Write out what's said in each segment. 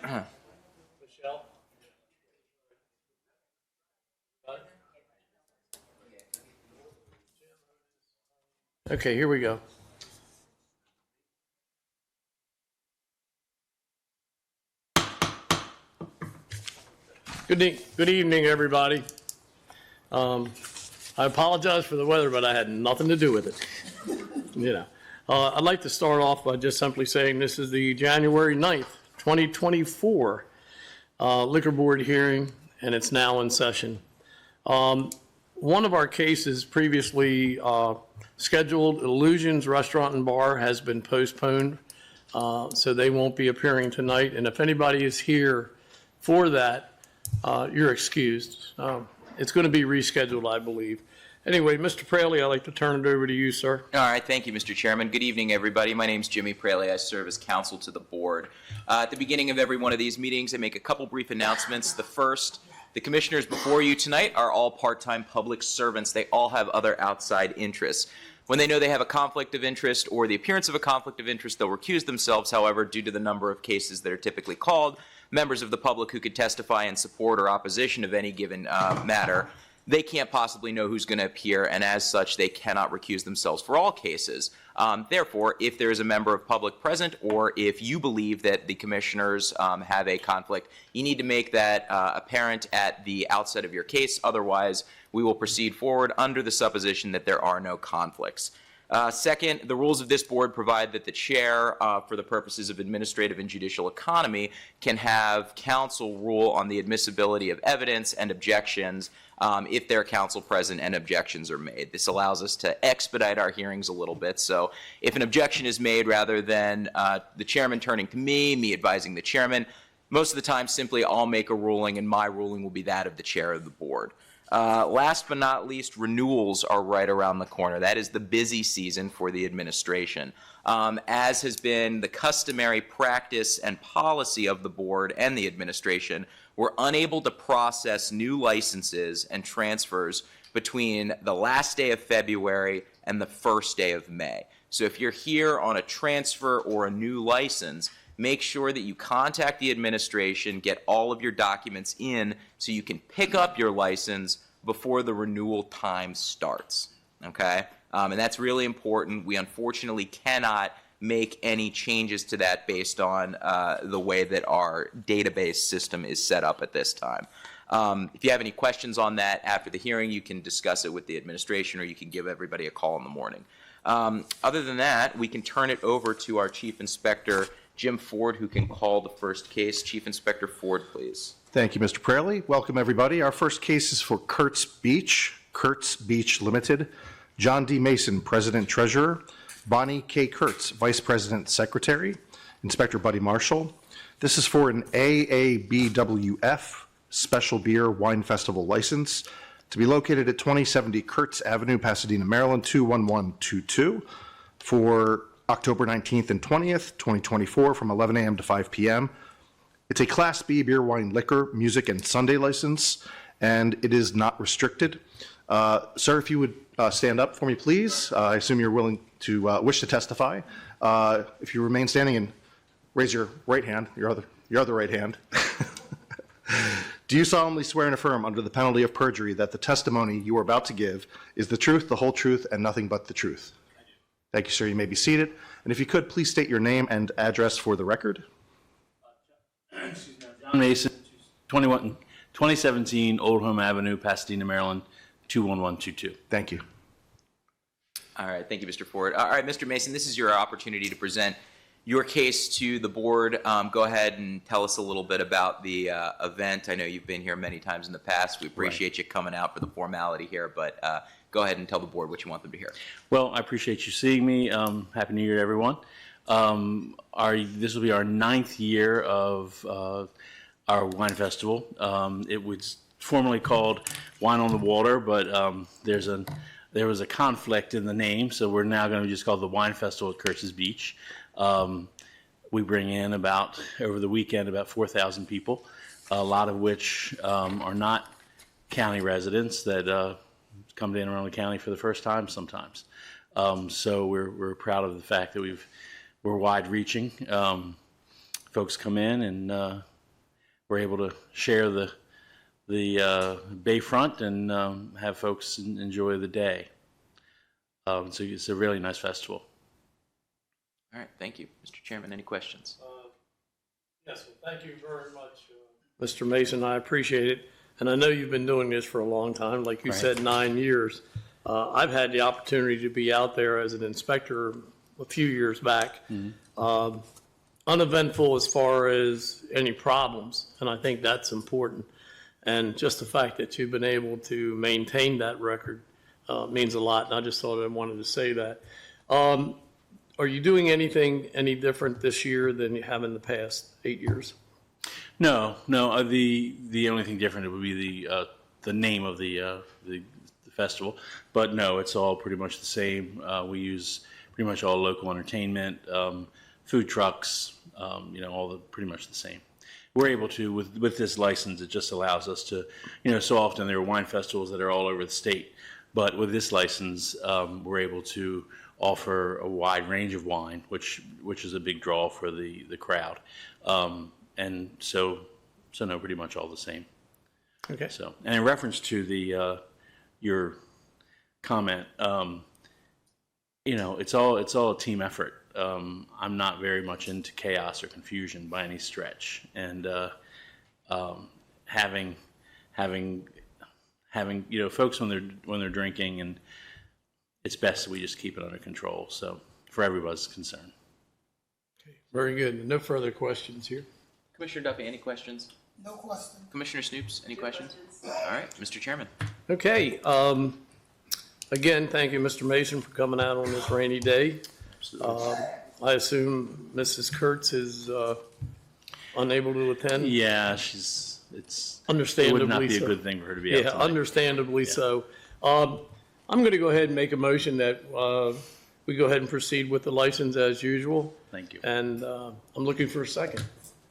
Michelle? Okay, here we go. Good evening, everybody. I apologize for the weather, but I had nothing to do with it. I'd like to start off by just simply saying this is the January 9th, 2024 Liquor Board hearing, and it's now in session. One of our cases previously scheduled, Illusions Restaurant and Bar, has been postponed, so they won't be appearing tonight. And if anybody is here for that, you're excused. It's going to be rescheduled, I believe. Anyway, Mr. Praley, I'd like to turn it over to you, sir. All right, thank you, Mr. Chairman. Good evening, everybody. My name's Jimmy Praley. I serve as counsel to the board. At the beginning of every one of these meetings, I make a couple brief announcements. The first, the commissioners before you tonight are all part-time public servants. They all have other outside interests. When they know they have a conflict of interest or the appearance of a conflict of interest, they'll recuse themselves. However, due to the number of cases that are typically called, members of the public who could testify in support or opposition of any given matter, they can't possibly know who's going to appear, and as such, they cannot recuse themselves for all cases. Therefore, if there is a member of public present, or if you believe that the commissioners have a conflict, you need to make that apparent at the outset of your case. Otherwise, we will proceed forward under the supposition that there are no conflicts. Second, the rules of this board provide that the chair, for the purposes of administrative and judicial economy, can have counsel rule on the admissibility of evidence and objections if there are counsel present and objections are made. This allows us to expedite our hearings a little bit. So if an objection is made, rather than the chairman turning to me advising the chairman, most of the time simply I'll make a ruling, and my ruling will be that of the chair of the board. Last but not least, renewals are right around the corner. That is the busy season for the administration. As has been the customary practice and policy of the board and the administration, we're unable to process new licenses and transfers between the last day of February and the first day of May. So if you're here on a transfer or a new license, make sure that you contact the administration, get all of your documents in so you can pick up your license before the renewal time starts, okay? And that's really important. We unfortunately cannot make any changes to that based on the way that our database system is set up at this time. If you have any questions on that after the hearing, you can discuss it with the administration, or you can give everybody a call in the morning. Other than that, we can turn it over to our Chief Inspector, Jim Ford, who can call the first case. Chief Inspector Ford, please. Thank you, Mr. Praley. Welcome, everybody. Our first case is for Kurtz Beach Limited. John D. Mason, President Treasurer. Bonnie K. Kurtz, Vice President Secretary. Inspector Buddy Marshall. This is for an AABWF Special Beer Wine Festival license to be located at 2070 Kurtz Avenue, Pasadena, Maryland, 21122 for October 19th and 20th, 2024, from 11 a.m. to 5 p.m. It's a Class B beer, wine, liquor, music, and Sunday license, and it is not restricted. Sir, if you would stand up for me, please. I assume you're willing to wish to testify. If you remain standing and raise your right hand, your other right hand. Do you solemnly swear and affirm under the penalty of perjury that the testimony you are about to give is the truth, the whole truth, and nothing but the truth? I do. Thank you, sir. You may be seated. And if you could, please state your name and address for the record. John Mason, 2017 Old Home Avenue, Pasadena, Maryland, 21122. Thank you. All right, thank you, Mr. Ford. All right, Mr. Mason, this is your opportunity to present your case to the board. Go ahead and tell us a little bit about the event. I know you've been here many times in the past. We appreciate you coming out for the formality here, but go ahead and tell the board what you want them to hear. Well, I appreciate you seeing me. Happy New Year to everyone. This will be our 9th year of our wine festival. It was formerly called Wine on the Water, but there was a conflict in the name, so we're now going to just call it the Wine Festival at Kurtz's Beach. We bring in over the weekend, about 4,000 people, a lot of which are not county residents that come to Anne Arundel County for the first time sometimes. So we're proud of the fact that we're wide-reaching. Folks come in and we're able to share the bayfront and have folks enjoy the day. So it's a really nice festival. All right, thank you. Mr. Chairman, any questions? Yes, well, thank you very much, Mr. Mason. I appreciate it. And I know you've been doing this for a long time, like you said, 9 years. I've had the opportunity to be out there as an inspector a few years back. Uneventful as far as any problems, and I think that's important. And just the fact that you've been able to maintain that record means a lot, and I just thought I wanted to say that. Are you doing anything any different this year than you have in the past 8 years? No. The only thing different would be the name of the festival, but no, it's all pretty much the same. We use pretty much all local entertainment, food trucks, all pretty much the same. We're able to with this license. It just allows us to, so often there are wine festivals that are all over the state, but with this license, we're able to offer a wide range of wine, which is a big draw for the crowd. And so no, pretty much all the same. Okay. So, and in reference to the your comment, it's all a team effort. I'm not very much into chaos or confusion by any stretch, and having folks when they're drinking, and it's best that we just keep it under control. So for everybody's concern. Okay. Very good. No further questions here. Commissioner Duffy, any questions? No question. Commissioner Snoops, any questions? All right, Mr. Chairman. Okay. Again, thank you, Mr. Mason, for coming out on this rainy day. I assume Mrs. Kurtz is unable to attend? Yeah, it Understandably would not be so. a good thing for her to be out Yeah, tonight. understandably so. I'm going to go ahead and make a motion that we go ahead and proceed with the license as usual. Thank you. And I'm looking for a second.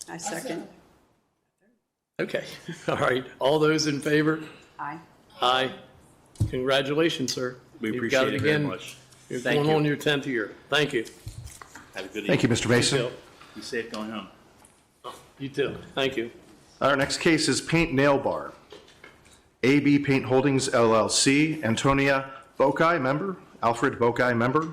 I second. Okay. All right. All those in favor? Aye. Aye. Congratulations, sir. We You've appreciate got it very again. much. You're Thank going you. on your 10th year. Thank you. Have a good evening. Thank you, Mr. Mason. Bill. Be safe going home. You too. Thank you. Our next case is Paint Nail Bar. AB Paint Holdings LLC, Antonia Bokai, member, Alfred Bokai, member,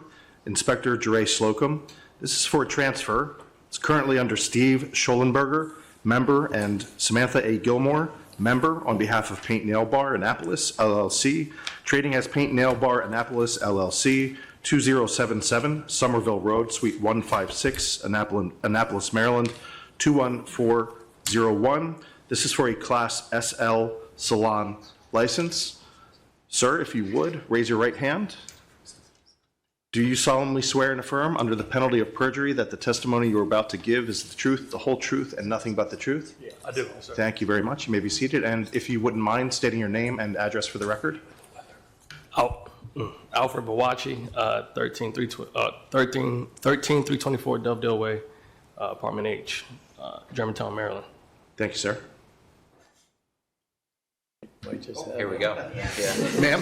Inspector Jure Slocum. This is for a transfer. It's currently under Steve Schollenberger, member, and Samantha A. Gilmore, member, on behalf of Paint Nail Bar Annapolis LLC, trading as Paint Nail Bar Annapolis LLC, 2077 Somerville Road, Suite 156, Annapolis, Maryland, 21401. This is for a Class SL Salon license. Sir, if you would, raise your right hand. Do you solemnly swear and affirm, under the penalty of perjury, that the testimony you are about to give is the truth, the whole truth, and nothing but the truth? Yeah, I do, sir. Thank you very much. You may be seated. And if you wouldn't mind stating your name and address for the record? Alfred Bawachi, 13324 Dovedale Way, Apartment H, Germantown, Maryland. Thank you, sir. Here we go. Yeah, Ma'am,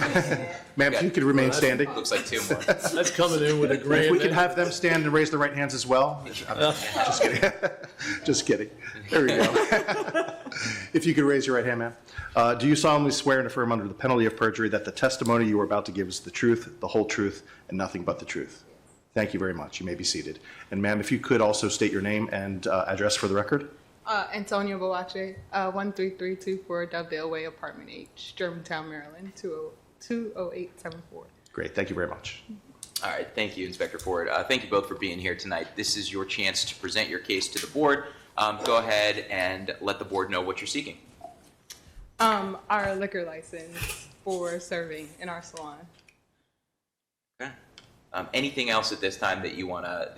ma'am, if you could remain standing. looks like two more. That's coming in with a If grand. we could have them stand and raise their right hands as well. Just kidding. Just kidding. There we go. If you could raise your right hand, ma'am. Do you solemnly swear and affirm, under the penalty of perjury, that the testimony you are about to give is the truth, the whole truth, and nothing but the truth? Thank you very much. You may be seated. And ma'am, if you could also state your name and address for the record? Antonia Bawache, 13324 Dovedale Way, Apartment H, Germantown, Maryland, 20874. Great. Thank you very much. All right, thank you, Inspector Ford. Thank you both for being here tonight. This is your chance to present your case to the board. Go ahead and let the board know what you're seeking. Our liquor license for serving in our salon. Okay. Anything else at this time that you wanna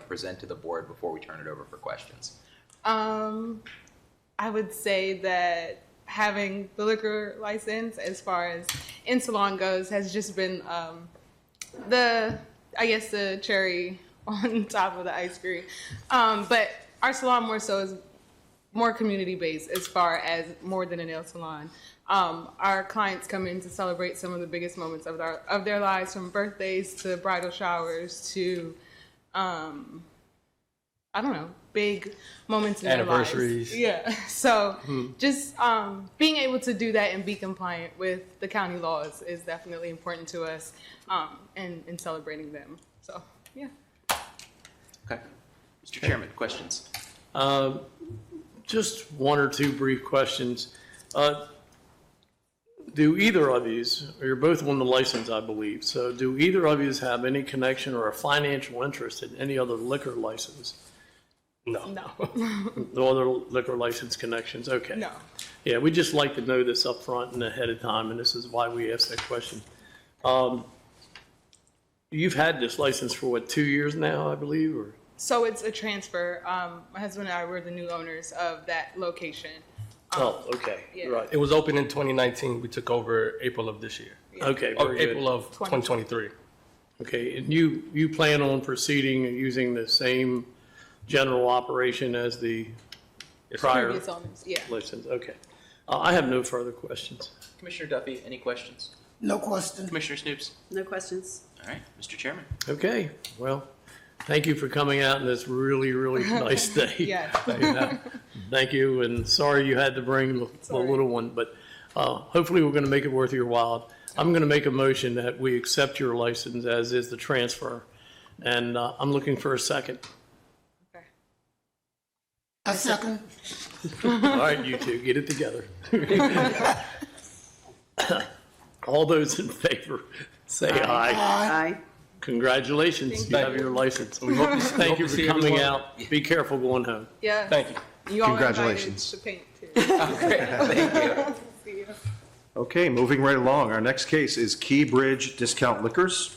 present to the board before we turn it over for questions? I would say that having the liquor license, as far as in salon goes, has just been the cherry on top of the ice cream. But our salon more so is more community based, as far as more than a nail salon. Our clients come in to celebrate some of the biggest moments of their lives, from birthdays to bridal showers to I don't know, big moments in their lives. Anniversaries. Yeah. So just being able to do that and be compliant with the county laws is definitely important to us, and celebrating them. So yeah. Okay. Mr. Chairman, questions? Just one or two brief questions. Do either of yous, you're both on the license, I believe, so do either of yous have any connection or a financial interest in any other liquor license? No. No. No other liquor license connections? Okay. No. Yeah, we just like to know this up front and ahead of time, and this is why we asked that question. You've had this license for what, 2 years now, I believe, or? So it's a transfer. My husband and I were the new owners of that location. Oh, okay, yeah. right. It was open in 2019. We took over April of this year. Okay, Or very good. April of 2023. Okay, and you plan on proceeding and using the same general operation as the prior Previous owners, yeah. license? Okay. I have no further questions. Commissioner Duffy, any questions? No question. Commissioner Snoops? No questions. All right, Mr. Chairman. Okay, well, thank you for coming out on this really, really nice day. Yes. Yeah. Thank you, and sorry you had to bring the little one, but hopefully we're going to make it worth your while. I'm going to make a motion that we accept your license as is the transfer, and I'm looking for a second. Okay. I second. All right, you two, get it together. All those in favor, say aye. Aye. Congratulations, you have your license. Thank you for see coming everyone. out. Be careful going home. Yeah. Thank you. You all invited Congratulations. to paint too. Great, thank you. See you. Okay, moving right along. Our next case is Key Bridge Discount Liquors.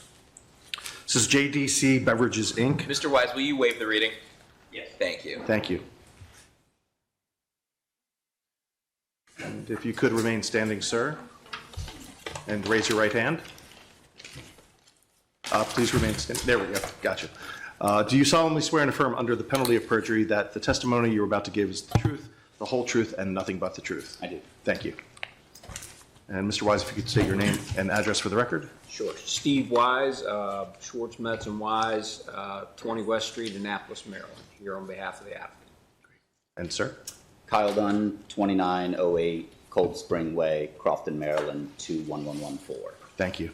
This is JDC Beverages, Inc. Mr. Wise, will you waive the reading? Yes. Thank you. Thank you. And if you could remain standing, sir, and raise your right hand. Please remain standing. There we go. Gotcha. Do you solemnly swear and affirm under the penalty of perjury that the testimony you're about to give is the truth, the whole truth, and nothing but the truth? I do. Thank you. And Mr. Wise, if you could state your name and address for the record? Sure. Steve Wise, Schwartz, Metz and Wise, 20 West Street, Annapolis, Maryland, here on behalf of the applicant. And sir? Kyle Dunn, 2908 Cold Spring Way, Crofton, Maryland, 21114. Thank you.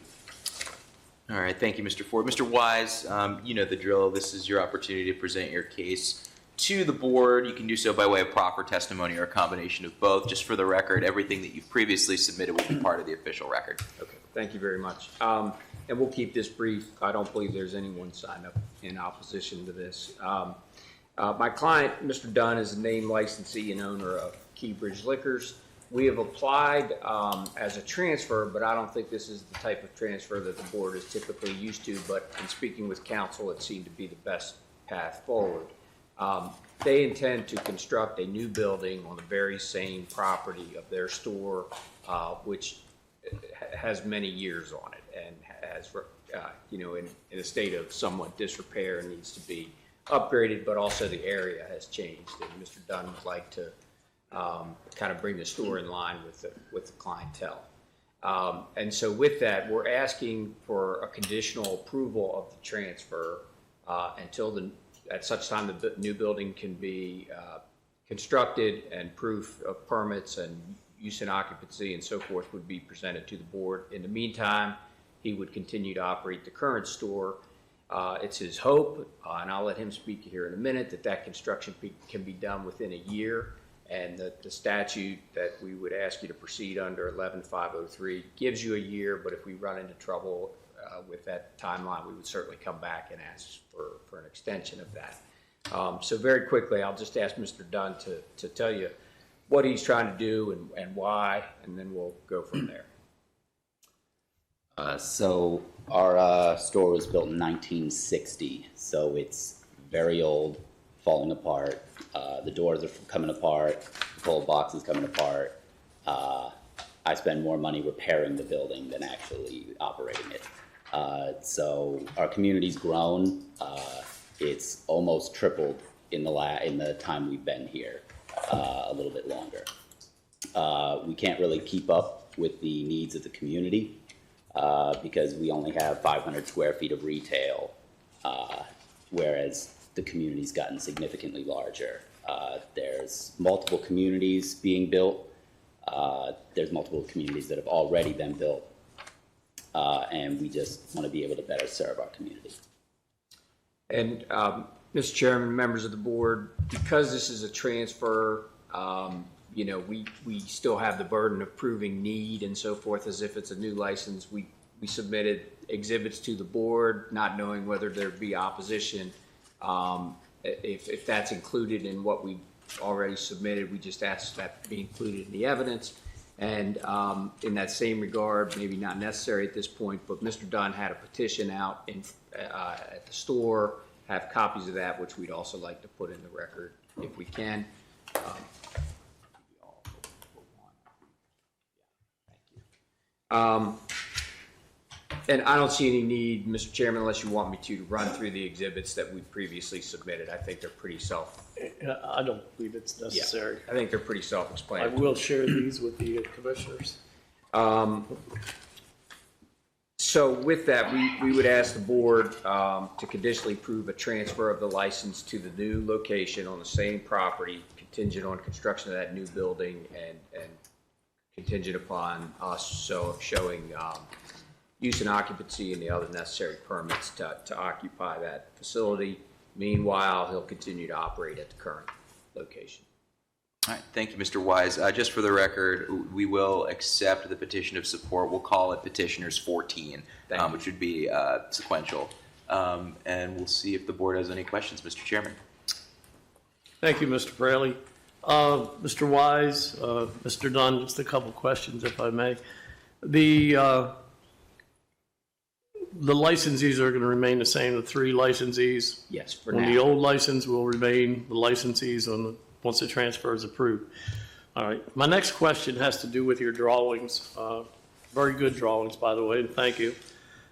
All right, thank you, Mr. Ford. Mr. Wise, you know the drill. This is your opportunity to present your case to the board. You can do so by way of proper testimony or a combination of both. Just for the record, everything that you've previously submitted will be part of the official record. Okay, thank you very much. And we'll keep this brief. I don't believe there's anyone signed up in opposition to this. My client, Mr. Dunn, is a named licensee and owner of Key Bridge Liquors. We have applied as a transfer, but I don't think this is the type of transfer that the board is typically used to, but in speaking with counsel, it seemed to be the best path forward. They intend to construct a new building on the very same property of their store, which has many years on it and has, in a state of somewhat disrepair and needs to be upgraded, but also the area has changed, and Mr. Dunn would like to kind of bring the store in line with the clientele. And so with that, we're asking for a conditional approval of the transfer until at such time the new building can be constructed and proof of permits and use and occupancy and so forth would be presented to the board. In the meantime, he would continue to operate the current store. It's his hope, and I'll let him speak here in a minute, that construction can be done within a year. And the statute that we would ask you to proceed under, 11503, gives you a year, but if we run into trouble with that timeline, we would certainly come back and ask for an extension of that. So very quickly, I'll just ask Mr. Dunn to tell you what he's trying to do and why, and then we'll go from there. So our store was built in 1960, so it's very old, falling apart. The doors are coming apart, the whole box is coming apart. I spend more money repairing the building than actually operating it. So our community's grown. It's almost tripled in the time we've been here, a little bit longer. We can't really keep up with the needs of the community because we only have 500 square feet of retail, whereas the community's gotten significantly larger. There's multiple communities being built. There's multiple communities that have already been built. And we just want to be able to better serve our community. And, Mr. Chairman, members of the board, because this is a transfer, you know, we still have the burden of proving need and so forth as if it's a new license. We submitted exhibits to the board, not knowing whether there'd be opposition. If that's included in what we already submitted, we just asked that be included in the evidence. And in that same regard, maybe not necessary at this point, but Mr. Dunn had a petition out at the store, have copies of that, which we'd also like to put in the record if we can. And I don't see any need, Mr. Chairman, unless you want me to run through the exhibits that we previously submitted. I think they're pretty I don't believe it's necessary. I think they're pretty I self-explanatory. will share these with the commissioners. So with that, we would ask the board to conditionally approve a transfer of the license to the new location on the same property, contingent on construction of that new building and contingent upon us showing use and occupancy and the other necessary permits to occupy that facility. Meanwhile, he'll continue to operate at the current location. All right, thank you, Mr. Wise. Just for the record, we will accept the petition of support. We'll call it petitioners 14, which would be sequential. And we'll see if the board has any questions, Mr. Chairman. Thank you, Mr. Fraley. Mr. Wise, Mr. Dunn, just a couple questions, if I may. The licensees are going to remain the same, the three licensees? Yes, for On now. the old license will remain the licensees once the transfer is approved. All right. My next question has to do with your drawings. Very good drawings, by the way, and thank you.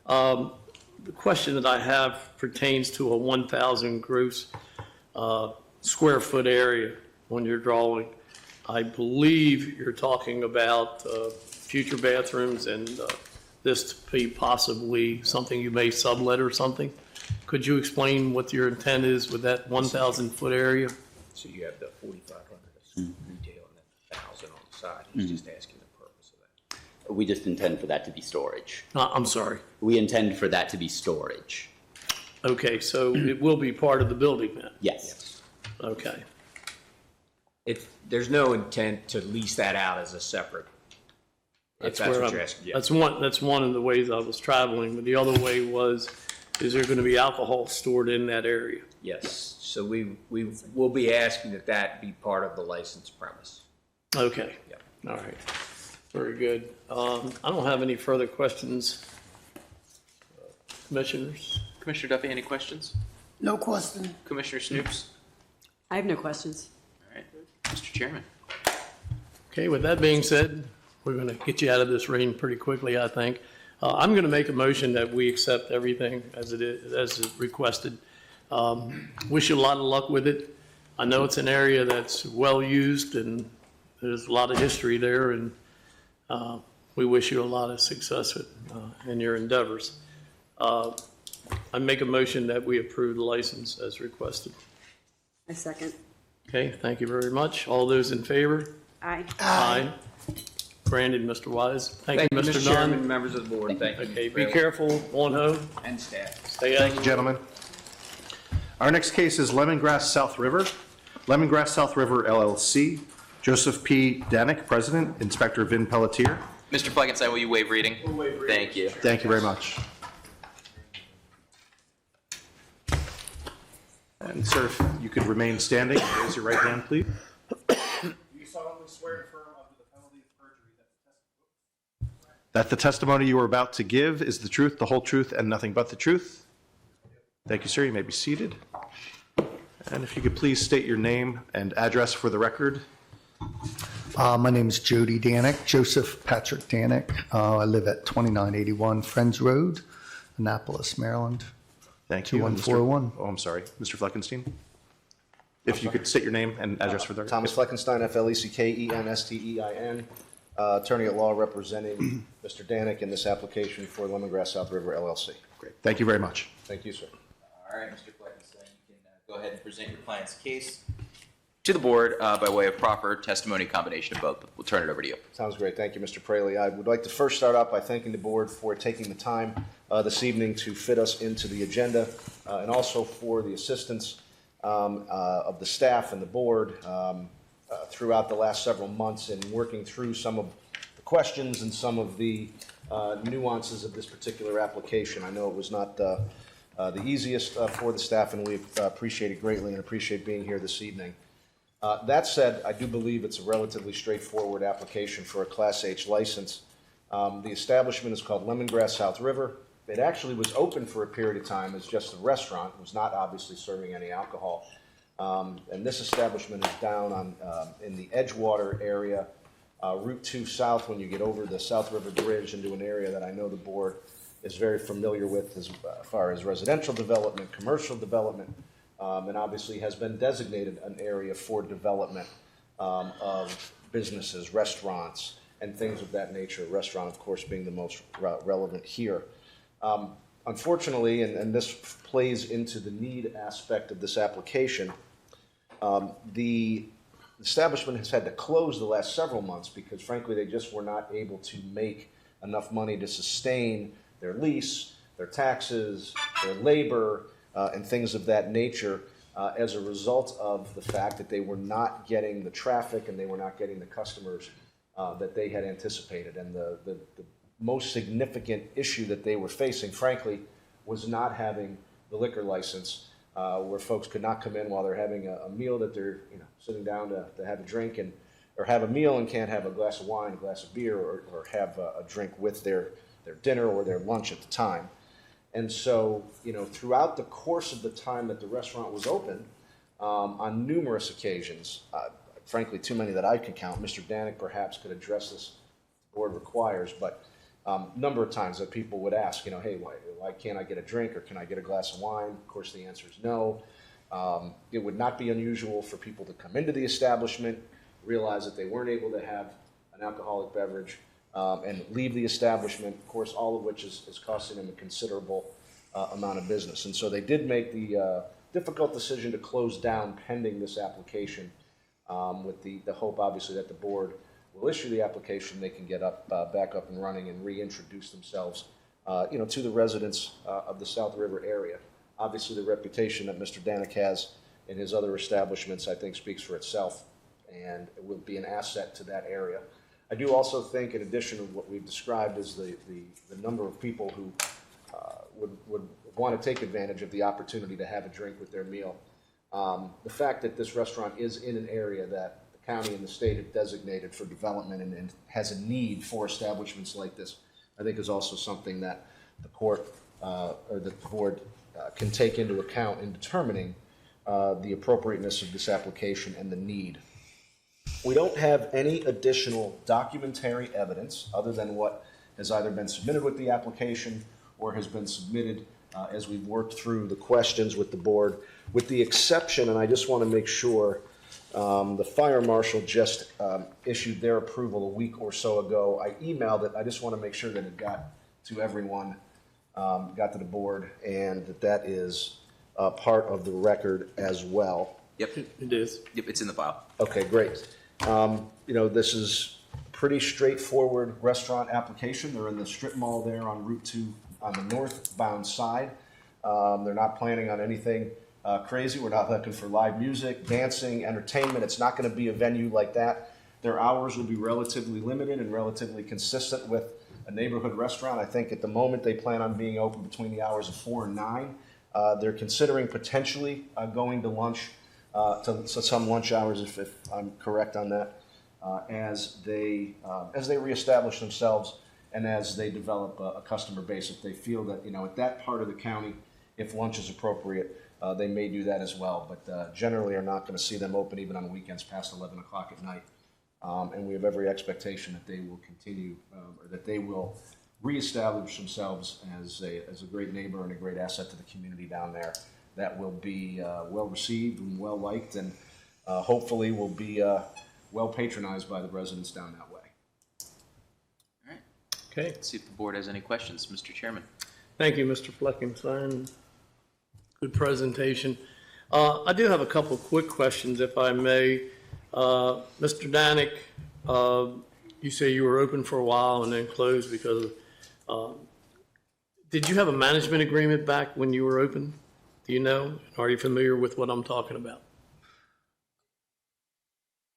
The question that I have pertains to a 1,000 gross square foot area on your drawing. I believe you're talking about future bathrooms and this to be possibly something you may sublet or something. Could you explain what your intent is with that 1,000 foot area? So you have the 4,500 retail and then 1,000 on the side. He's just asking the purpose of that. We just intend for that to be storage. I'm sorry. We intend for that to be storage. Okay, so it will be part of the building then? Yes. Okay. There's no intent to lease that out as a separate, if that's where what I'm- you're asking. Yeah. That's one of the ways I was traveling, but the other way was, is there going to be alcohol stored in that area? Yes, so we will be asking that be part of the licensed premise. Okay. Yep. All right. Very good. I don't have any further questions. Commissioners? Commissioner Duffy, any questions? No question. Commissioner Snoops? I have no questions. All right, Mr. Chairman. Okay, with that being said, we're going to get you out of this rain pretty quickly, I think. I'm going to make a motion that we accept everything as it is, as requested. Wish you a lot of luck with it. I know it's an area that's well used and there's a lot of history there, and we wish you a lot of success in your endeavors. I make a motion that we approve the license as requested. I second. Okay, thank you very much. All those in favor? Aye. Aye. Granted, Mr. Wise. Thank you, Mr. Chairman, Dunn. members of the board, thank you. Okay, be careful on home. And staff. Stay Thank you, out. gentlemen. Our next case is Lemongrass South River. Lemongrass South River LLC. Joseph P. Danick, President. Inspector Vin Pelletier. Mr. Fleckenstein, will you waive reading? We'll waive reading. Thank you. Thank you very much. And sir, if you could remain standing and raise your right hand, please. Do you solemnly swear and affirm under the penalty of perjury that the testimony you are about to give is the truth, the whole truth, and nothing but the truth? Thank you, sir. You may be seated. And if you could please state your name and address for the record. My name is Jody Danick, Joseph Patrick Danick. I live at 2981 Friends Road, Annapolis, Maryland. Thank you. And Mr. 21401. Oh, I'm sorry. Mr. Fleckenstein? If you could state your name and address for the record. Thomas Fleckenstein, Fleckenstein, attorney at law representing Mr. Danick in this application for Lemongrass South River LLC. Great. Thank you very much. Thank you, sir. All right, Mr. Fleckenstein, you can go go ahead and present your client's case to the board by way of proper testimony, combination of both. We'll turn it over to you. Sounds great. Thank you, Mr. Praley. I would like to first start out by thanking the board for taking the time this evening to fit us into the agenda, and also for the assistance of the staff and the board throughout the last several months in working through some of the questions and some of the nuances of this particular application. I know it was not the easiest for the staff, and we appreciate it greatly and appreciate being here this evening. That said, I do believe it's a relatively straightforward application for a Class H license. The establishment is called Lemongrass South River. It actually was open for a period of time as just a restaurant. It was not obviously serving any alcohol. And this establishment is down on in the Edgewater area, Route 2 South, when you get over the South River Bridge into an area that I know the board is very familiar with as far as residential development, commercial development, and obviously has been designated an area for development of businesses, restaurants, and things of that nature. Restaurant, of course, being the most relevant here. Unfortunately, and this plays into the need aspect of this application, the establishment has had to close the last several months because, frankly, they just were not able to make enough money to sustain their lease, their taxes, their labor, and things of that nature as a result of the fact that they were not getting the traffic and they were not getting the customers that they had anticipated. And the most significant issue that they were facing, frankly, was not having the liquor license, where folks could not come in while they're having a meal that they're sitting down to have a drink or have a meal and can't have a glass of wine, a glass of beer, or have a drink with their dinner or their lunch at the time. And so, throughout the course of the time that the restaurant was open, on numerous occasions, frankly, too many that I can count, Mr. Danek perhaps could address this, the board requires, but number of times that people would ask, hey, why can't I get a drink or can I get a glass of wine? Of course, the answer is no. It would not be unusual for people to come into the establishment, realize that they weren't able to have an alcoholic beverage, and leave the establishment, of course, all of which is costing them a considerable amount of business. And so they did make the difficult decision to close down pending this application, with the hope, obviously, that the board will issue the application, they can get back up and running and reintroduce themselves to the residents of the South River area. Obviously, the reputation that Mr. Danek has in his other establishments, I think, speaks for itself, and it will be an asset to that area. I do also think, in addition to what we've described as the number of people who would want to take advantage of the opportunity to have a drink with their meal, the fact that this restaurant is in an area that the county and the state have designated for development and has a need for establishments like this, I think is also something that the court or the board can take into account in determining the appropriateness of this application and the need. We don't have any additional documentary evidence other than what has either been submitted with the application or has been submitted as we've worked through the questions with the board, with the exception, and I just want to make sure, the fire marshal just issued their approval a week or so ago. I emailed it. I just want to make sure that it got to everyone, got to the board, and that is part of the record as well. Yep. It is. Yep, it's in the file. Okay, great. This is a pretty straightforward restaurant application. They're in the strip mall there on Route 2 on the northbound side. They're not planning on anything crazy. We're not looking for live music, dancing, entertainment. It's not going to be a venue like that. Their hours will be relatively limited and relatively consistent with a neighborhood restaurant. I think at the moment they plan on being open between the hours of 4 and 9. They're considering potentially going to lunch, to some lunch hours, if I'm correct on that, as they reestablish themselves and as they develop a customer base. If they feel that, at that part of the county, if lunch is appropriate, they may do that as well. But generally are not going to see them open even on weekends past 11 o'clock at night. And we have every expectation that they will continue, or that they will reestablish themselves as a great neighbor and a great asset to the community down there that will be well received and well liked, and hopefully will be well patronized by the residents down that way. All right. Okay. Let's see if the board has any questions. Mr. Chairman. Thank you, Mr. Fleckenstein. Good presentation. I do have a couple of quick questions, if I may. Mr. Danik, you say you were open for a while and then closed because did you have a management agreement back when you were open? Do you know? Are you familiar with what I'm talking about?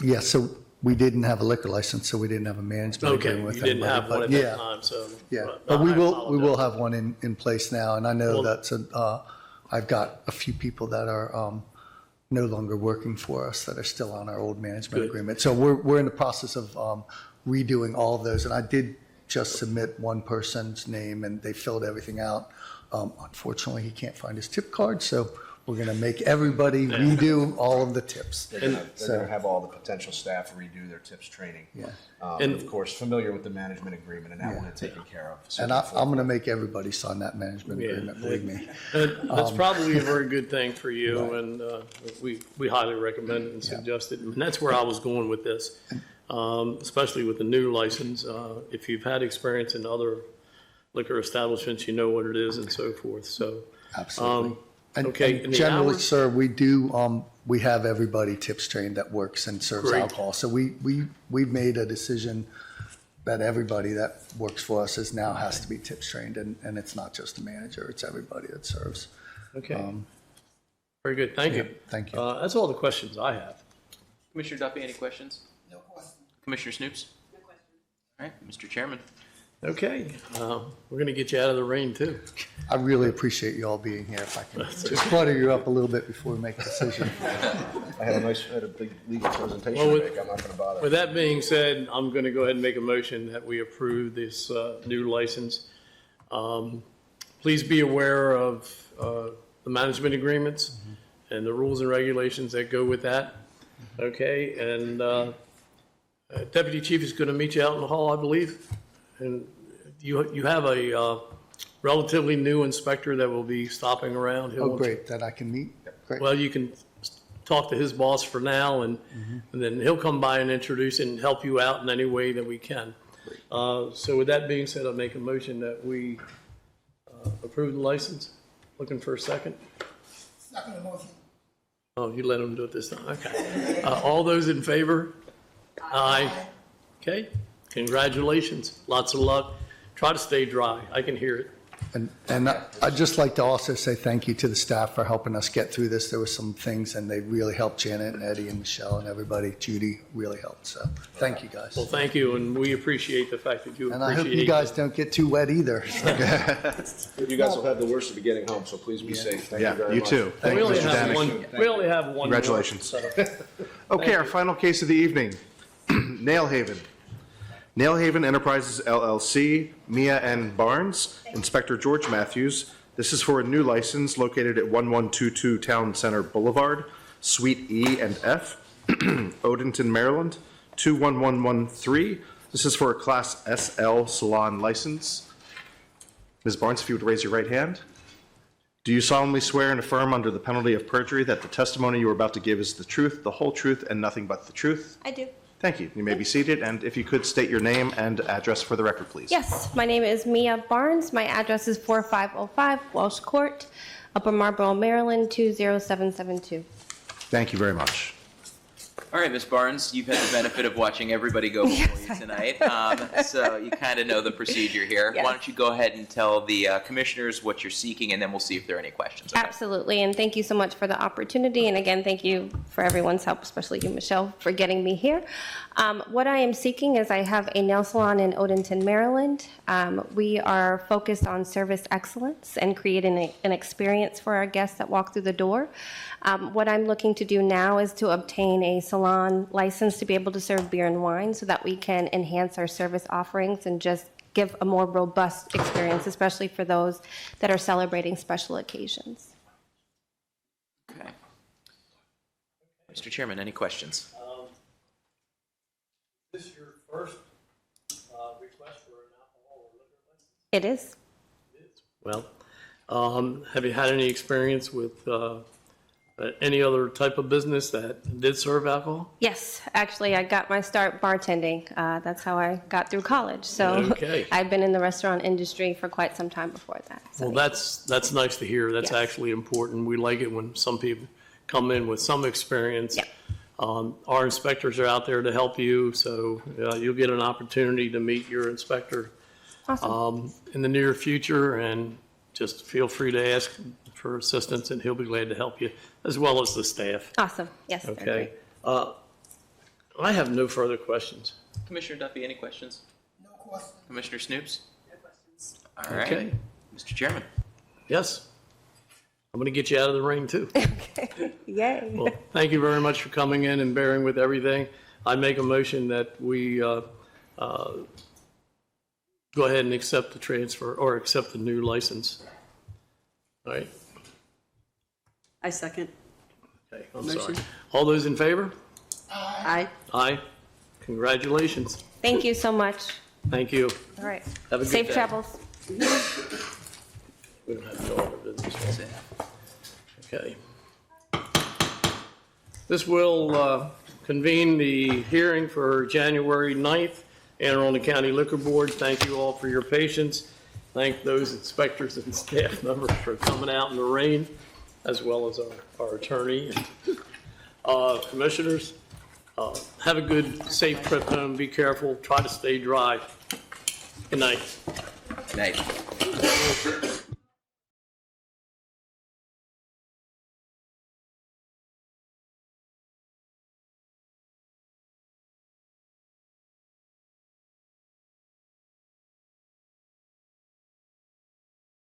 Yeah, so we didn't have a liquor license, so we didn't have a management Okay, agreement with you didn't anybody, have one but at yeah. that time, so. Yeah, but but I we apologize. will have one in place now, and I know Well- that's, I've got a few people that are no longer working for us that are still on our old management Good. agreement. So we're in the process of redoing all of those, and I did just submit one person's name, and they filled everything out. Unfortunately, he can't find his tip card, so we're going to make everybody redo all of the tips. They're going to have all the potential staff redo their tips training. Yeah. And of course, familiar with the management agreement, and that will get taken care of. And I'm going to make everybody sign that management Yeah. agreement, believe me. That's probably a very good thing for you, and we highly recommend it and suggest it. And that's where I was going with this, especially with the new license. If you've had experience in other liquor establishments, you know what it is and so forth, so. Absolutely. And Okay, and the generally, hours? sir, we have everybody tips trained that works and serves Great. alcohol. So we've made a decision that everybody that works for us now has to be tips trained, and it's not just the manager, it's everybody that serves. Okay, very good, thank you. Thank you. That's all the questions I have. Commissioner Duffy, any questions? No questions. Commissioner Snoops? No questions. All right, Mr. Chairman. Okay, we're going to get you out of the rain, too. I really appreciate you all being here. If I can just clutter you up a little bit before we make a decision. I had a big legal presentation Well, to make. I'm not going to bother. With that being said, I'm going to go ahead and make a motion that we approve this new license. Please be aware of the management agreements and the rules and regulations that go with that. Okay, and Deputy Chief is going to meet you out in the hall, I believe. And you have a relatively new inspector that will be stopping around. He'll Oh, want you- great, that I can meet? Great. Well, you can talk to his boss for now, and then he'll come by and introduce and help you out in any way that we can. So with that being said, I'll make a motion that we approve the license. Looking for a second? Second motion. Oh, you let him do it this time, okay. All those in favor? Aye. Okay, congratulations, lots of luck. Try to stay dry, I can hear it. And I'd just like to also say thank you to the staff for helping us get through this. There were some things, and they really helped, Janet and Eddie and Michelle and everybody. Judy really helped, so thank you, guys. Well, thank you, and we appreciate the fact that you And I hope you appreciate. guys don't get too wet either. You guys will have the worst of it getting home, so please be safe. Thank you very you much. too. Thank We you, only Mr. have Danik. one, we only have one. more, Congratulations. so. Okay, our final case of the evening, Nailhaven. Nailhaven Enterprises LLC, Mia N. Barnes, Inspector George Matthews. This is for a new license located at 1122 Town Center Boulevard, Suite E and F, Odenton, Maryland, 21113. This is for a Class SL Salon license. Ms. Barnes, if you would raise your right hand. Do you solemnly swear and affirm under the penalty of perjury that the testimony you are about to give is the truth, the whole truth, and nothing but the truth? I do. Thank you. You may be seated, and if you could state your name and address for the record, please. Yes, my name is Mia Barnes. My address is 4505 Walsh Court, Upper Marlboro, Maryland, 20772. Thank you very much. All right, Ms. Barnes, you've had the benefit of watching everybody go before you tonight, so you kind of know the procedure here. Yes. Why don't you go ahead and tell the commissioners what you're seeking, and then we'll see if there are any questions. Okay? Absolutely, and thank you so much for the opportunity. And again, thank you for everyone's help, especially you, Michelle, for getting me here. What I am seeking is I have a nail salon in Odenton, Maryland. We are focused on service excellence and creating an experience for our guests that walk through the door. What I'm looking to do now is to obtain a salon license to be able to serve beer and wine so that we can enhance our service offerings and just give a more robust experience, especially for those that are celebrating special occasions. Okay. Mr. Chairman, any questions? Is this your first request for an alcohol or liquor license? It is. Well, have you had any experience with any other type of business that did serve alcohol? Yes, actually, I got my start bartending. That's how I got through college. So Okay. I've been in the restaurant industry for quite some time before that. So, Well, that's nice to hear. That's Yes. actually important. We like it when some people come in with some experience. Yeah. Our inspectors are out there to help you, so you'll get an opportunity to meet your inspector Awesome. in the near future, and just feel free to ask for assistance, and he'll be glad to help you, as well as the staff. Awesome. Yes. they're Okay? great. I have no further questions. Commissioner Duffy, any questions? No question. Commissioner Snoops? No questions. All right. Okay. Mr. Chairman? Yes? I'm going to get you out of the rain, too. Yay. Well, thank you very much for coming in and bearing with everything. I make a motion that we go ahead and accept the transfer, or accept the new license. All right? I second. Okay, I'm sorry. Motion. All those in favor? Aye. Aye. Congratulations. Thank you so much. Thank you. All right. Have a good Safe day. travels. We don't have to go over business. Okay. This will convene the hearing for January 9th, Anne Arundel County Liquor Board. Thank you all for your patience. Thank those inspectors and staff members for coming out in the rain, as well as our attorney. Commissioners, have a good, safe trip home. Be careful. Try to stay dry. Good night. Night.